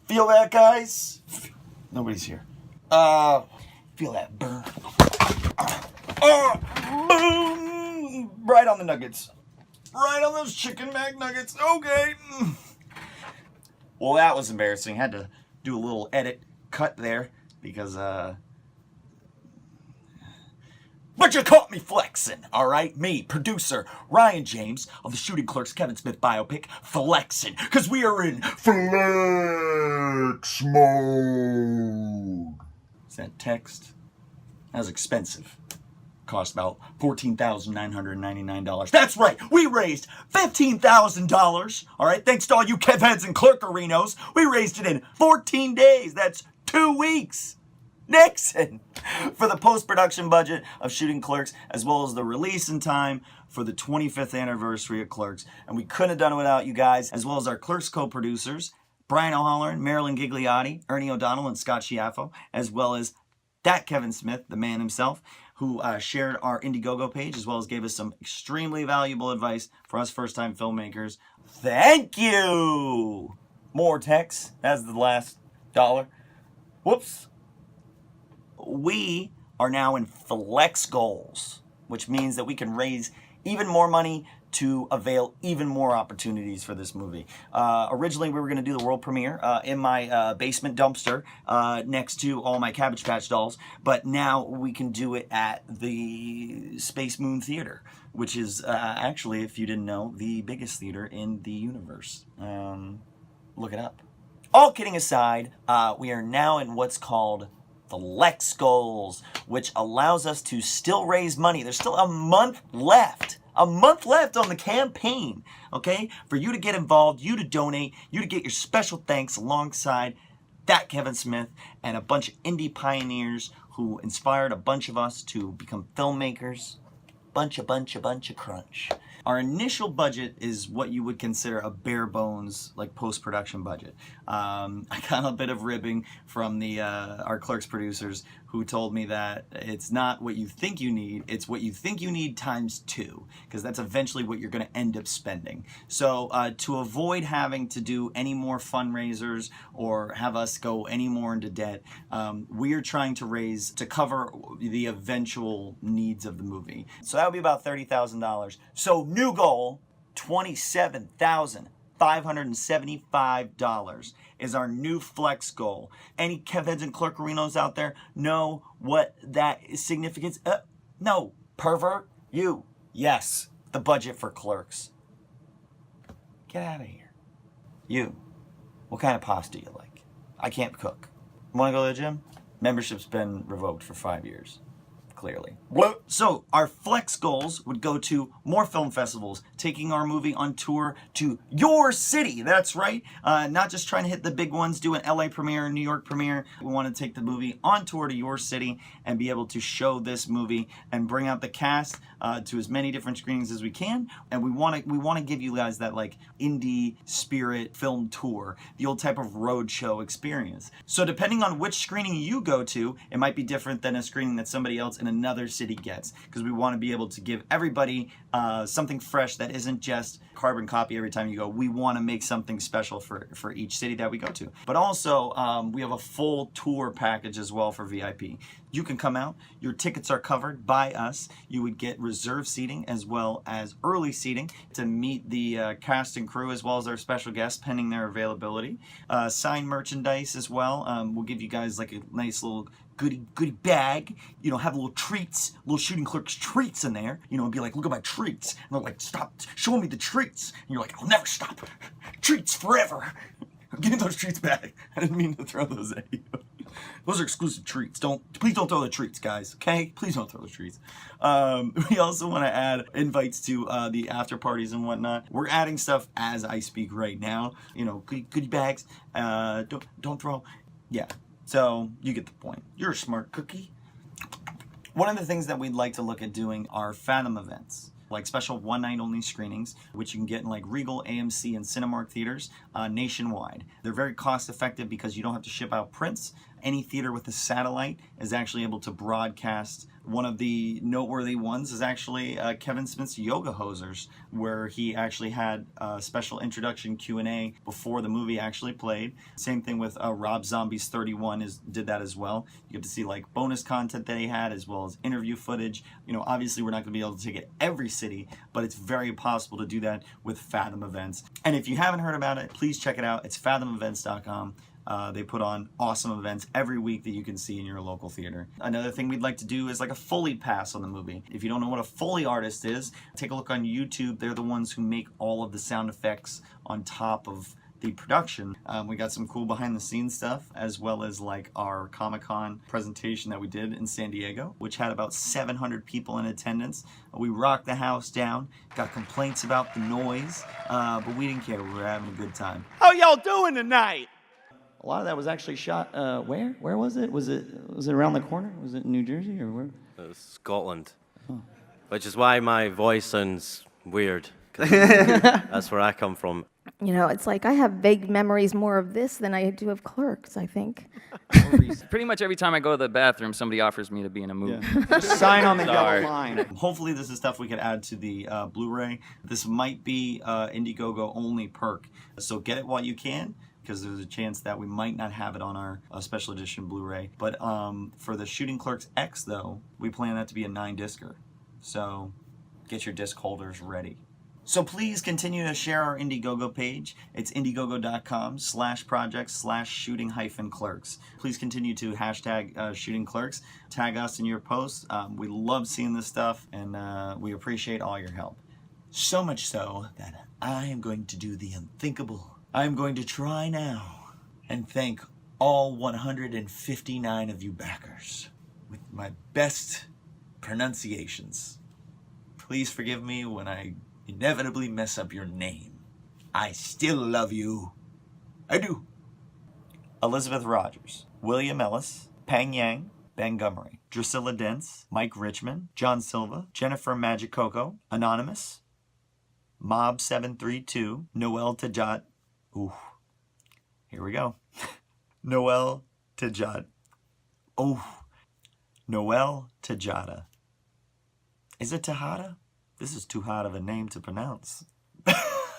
Feel that, guys? Nobody's here. Feel that burn. Boom! Right on the nuggets. Right on those chicken mac nuggets. Okay. Well, that was embarrassing. Had to do a little edit cut there because, but you caught me flexing, all right? Me, producer Ryan James of the Shooting Clerks Kevin Smith biopic, flexing, because we are in flex mode. Is that text? That was expensive. Cost about $14,999. That's right, we raised $15,000, all right? Thanks to all you Kevheads and Clerkerinos. We raised it in 14 days. That's 2 weeks. Nixon! For the post-production budget of Shooting Clerks, as well as the release in time for the 25th anniversary of Clerks. And we couldn't have done it without you guys, as well as our Clerks co-producers, Brian O'Halloran, Marilyn Gigliotti, Ernie O'Donnell, and Scott Schiaffo, as well as that Kevin Smith, the man himself, who shared our IndieGoGo page, as well as gave us some extremely valuable advice for us first-time filmmakers. Thank you! More text. That's the last dollar. Whoops. We are now in flex goals, which means that we can raise even more money to avail even more opportunities for this movie. Originally, we were going to do the world premiere in my basement dumpster next to all my Cabbage Patch dolls, but now we can do it at the Space Moon Theater, which is actually, if you didn't know, the biggest theater in the universe. Look it up. All kidding aside, we are now in what's called flex goals, which allows us to still raise money. There's still a month left. A month left on the campaign, okay? For you to get involved, you to donate, you to get your special thanks alongside that Kevin Smith and a bunch of indie pioneers who inspired a bunch of us to become filmmakers. Bunch of crunch. Our initial budget is what you would consider a bare bones, like post-production budget. I got a bit of ribbing from the our Clerks producers who told me that it's not what you think you need, it's what you think you need times 2, because that's eventually what you're going to end up spending. So to avoid having to do any more fundraisers or have us go any more into debt, we are trying to raise to cover the eventual needs of the movie. So that would be about $30,000. So new goal, $27,575 is our new flex goal. Any Kevheads and Clerkerinos out there know what that is significance? No, pervert, you. Yes, the budget for Clerks. Get out of here. You, what kind of pasta do you like? I can't cook. Want to go to the gym? Membership's been revoked for 5 years. Clearly. So our flex goals would go to more film festivals, taking our movie on tour to your city. That's right. Not just trying to hit the big ones, do an LA premiere, New York premiere. We want to take the movie on tour to your city and be able to show this movie and bring out the cast to as many different screenings as we can. And we want to give you guys that like indie spirit film tour, the old type of road show experience. So depending on which screening you go to, it might be different than a screening that somebody else in another city gets, because we want to be able to give everybody something fresh that isn't just carbon copy every time you go. We want to make something special for each city that we go to. But also, we have a full tour package as well for VIP. You can come out. Your tickets are covered by us. You would get reserve seating as well as early seating to meet the cast and crew as well as our special guests pending their availability. Signed merchandise as well. We'll give you guys like a nice little goodie bag, you know, have little treats, little Shooting Clerks treats in there, you know, and be like, look at my treats. And they're like, stop, show me the treats. And you're like, I'll never stop. Treats forever. Give me those treats back. I didn't mean to throw those at you. Those are exclusive treats. Please don't throw the treats, guys, okay? Please don't throw the treats. We also want to add invites to the after parties and whatnot. We're adding stuff as I speak right now. You know, goodie bags. Don't throw. Yeah. So you get the point. You're a smart cookie. One of the things that we'd like to look at doing are Fathom events, like special one-night-only screenings, which you can get in like Regal, AMC, and Cinemark theaters nationwide. They're very cost-effective because you don't have to ship out prints. Any theater with a satellite is actually able to broadcast One of the noteworthy ones is actually Kevin Smith's Yoga Hosers, where he actually had a special introduction Q&A before the movie actually played. Same thing with Rob Zombie's 31 did that as well. You get to see like bonus content that he had, as well as interview footage. You know, obviously we're not going to be able to take it every city, but it's very possible to do that with Fathom Events. And if you haven't heard about it, please check it out. It's fathomevents.com. They put on awesome events every week that you can see in your local theater. Another thing we'd like to do is like a Foley pass on the movie. If you don't know what a Foley artist is, take a look on YouTube. They're the ones who make all of the sound effects on top of the production. We got some cool behind the scenes stuff, as well as like our Comic-Con presentation that we did in San Diego, which had about 700 people in attendance. We rocked the house down, got complaints about the noise, but we didn't care. We were having a good time. How y'all doing tonight? A lot of that was actually shot, where? Where was it? Was it around the corner? Was it in New Jersey or where? Scotland. Oh. Which is why my voice sounds weird. 'Cause that's where I come from. You know, it's like I have vague memories more of this than I do of Clerks, I think. Pretty much every time I go to the bathroom, somebody offers me to be in a movie. Yeah. Just sign on the yellow line. Hopefully this is stuff we could add to the Blu-ray. This might be IndieGoGo only perk, so get it while you can, because there's a chance that we might not have it on our special edition Blu-ray. But for the Shooting Clerks X, though, we plan that to be a 9-discer. So get your disc holders ready. So please continue to share our IndieGoGo page. It's indiegogo.com/projects/shooting-clerks. Please continue to hashtag Shooting Clerks. Tag us in your posts. We love seeing this stuff, and we appreciate all your help. So much so that I am going to do the unthinkable. I am going to try now and thank all 159 of you backers with my best pronunciations. Please forgive me when I inevitably mess up your name. I still love you. I do. Elizabeth Rogers, William Ellis, Pang Yang, Ben Montgomery, Drusilla Dents, Mike Richmond, John Silva, Jennifer Magicoco, Anonymous, Mob732, Noel Tajat. Ooh, here we go. Noel Tajat. Oh, Noel Tajada. Is it Tejada? This is too hard of a name to pronounce.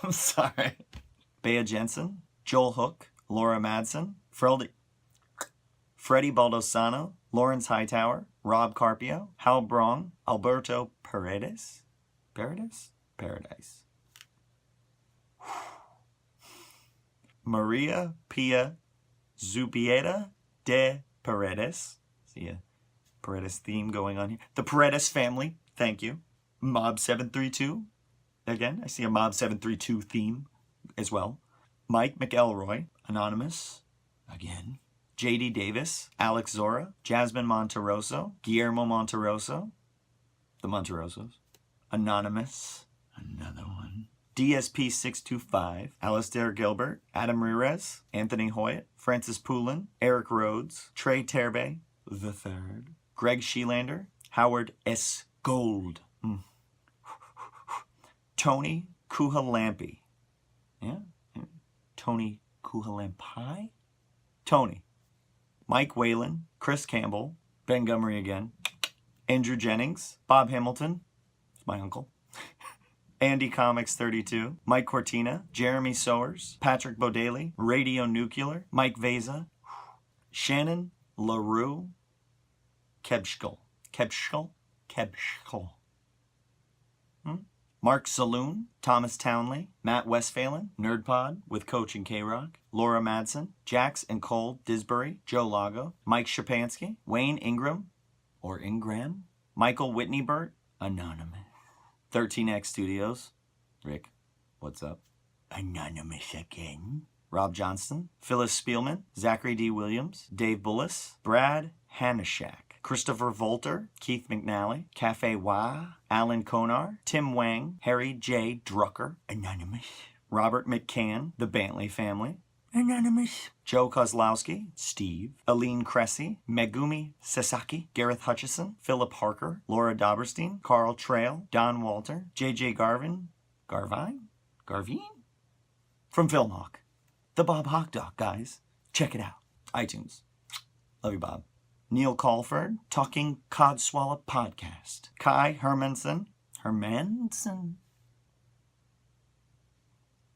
I'm sorry. Bea Jensen, Joel Hook, Laura Madsen, Freddie Baldosano, Lawrence Hightower, Rob Carpio, Hal Brong, Alberto Paredes. Paradise. Maria Pia Zubieta de Paredes. See a Paredes theme going on here. The Paredes family, thank you. Mob732. Again, I see a Mob732 theme as well. Mike McElroy, Anonymous. Again. J.D. Davis, Alex Zora, Jasmine Monteroso, Guillermo Monteroso, the Monterosos. Anonymous, another one. DSP625, Alistair Gilbert, Adam Rires, Anthony Hoyt, Francis Poulin, Eric Rhodes, Trey Terbe, the third, Greg Sheelander, Howard S. Gold, Tony Kuhalampi. Yeah? Tony Kuhalampi? Tony. Mike Whalen, Chris Campbell, Ben Montgomery again, Andrew Jennings, Bob Hamilton, it's my uncle, Andy Comics 32, Mike Cortina, Jeremy Sowers, Patrick Bodaley, Radio Nuclear, Mike Veza, Shannon LaRue, Kebschkel. Mark Saloon, Thomas Townley, Matt Westphalen, Nerdpod with Coach and K-Rock, Laura Madsen, Jax and Cole Disbury, Joe Lago, Mike Shapansky, Wayne Ingram, or Ingram, Michael Whitney Burt, Anonymous, 13X Studios, Rick, what's up? Anonymous again. Rob Johnston, Phyllis Spielman, Zachary D. Williams, Dave Bullis, Brad Hanishak, Christopher Volter, Keith McNally, Cafe Wah, Alan Konar, Tim Wang, Harry J. Drucker, Anonymous, Robert McCann, The Bantley Family, Anonymous, Joe Kozlowski, Steve, Aline Cressy, Megumi Sasaki, Gareth Hutchison, Philip Harker, Laura Dauberstein, Carl Trail, Don Walter, J.J. Garvin, from Filmhawk. The Bob Hawk Doc, guys. Check it out. iTunes. Love you, Bob. Neil Calford, Talking Codswallop Podcast. Kai Hermanson.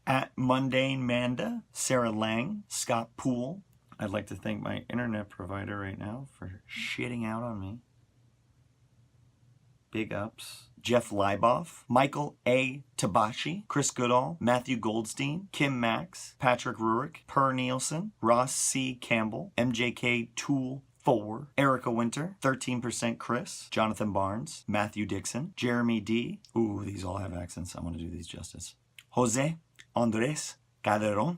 At Mundane Manda. Sarah Lang. Scott Poole. I'd like to thank my internet provider right now for shitting out on me. Big ups. Jeff Leiboff, Michael A. Tabashi, Chris Goodall, Matthew Goldstein, Kim Max, Patrick Rurik, Per Nielsen, Ross C. Campbell, MJK Tool 4, Erica Winter, 13% Chris, Jonathan Barnes, Matthew Dixon, Jeremy D. Ooh, these all have accents. I want to do these justice. Jose Andres Calderon,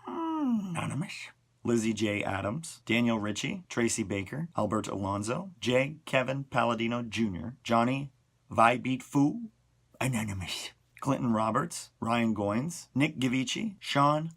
anonymous. Lizzie J. Adams, Daniel Ritchie, Tracy Baker, Albert Alonzo, J. Kevin Palladino Jr., Johnny Vibeat Fu, anonymous. Clinton Roberts, Ryan Goins, Nick Gavici, Sean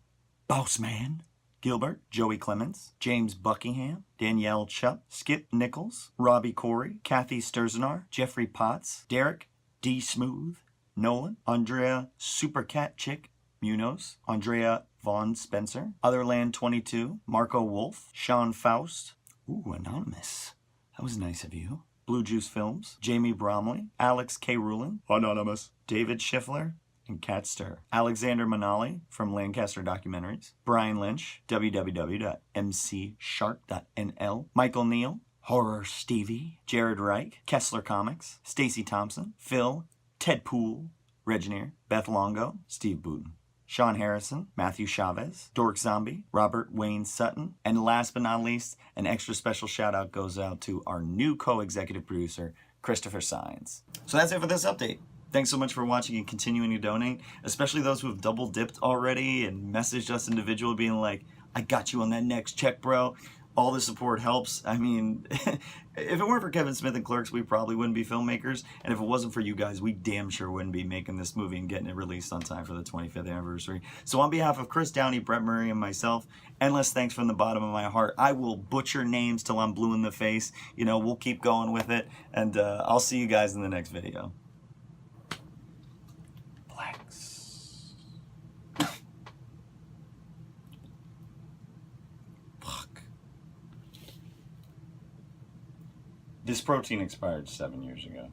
Bossman, Gilbert, Joey Clemens, James Buckingham, Danielle Chupp, Skip Nichols, Robbie Corey, Kathy Sturzenar, Jeffrey Potts, Derek D. Smooth, Nolan, Andrea Supercat Chick, Munoz, Andrea Vaughn Spencer, Otherland 22, Marco Wolf, Sean Faust, ooh, anonymous. That was nice of you. Blue Juice Films, Jamie Bromley, Alex K. Rulin, anonymous, David Schiffler, and Kat Stir. Alexander Manali from Lancaster Documentaries, Brian Lynch, www.mcshark.nl, Michael Neal, Horror Stevie, Jared Reich, Kessler Comics, Stacy Thompson, Phil, Ted Poole, Regineer, Beth Longo, Steve Booten, Sean Harrison, Matthew Chavez, Dork Zombie, Robert Wayne Sutton, and last but not least, an extra special shout out goes out to our new co-executive producer, Christopher Sines. So that's it for this update. Thanks so much for watching and continuing to donate, especially those who have double dipped already and messaged us individually being like, I got you on that next check, bro. All the support helps. I mean, if it weren't for Kevin Smith and Clerks, we probably wouldn't be filmmakers. And if it wasn't for you guys, we damn sure wouldn't be making this movie and getting it released on time for the 25th anniversary. So on behalf of Chris Downey, Brett Murray, and myself, endless thanks from the bottom of my heart. I will butcher names till I'm blue in the face. You know, we'll keep going with it. And I'll see you guys in the next video. This protein expired 7 years ago.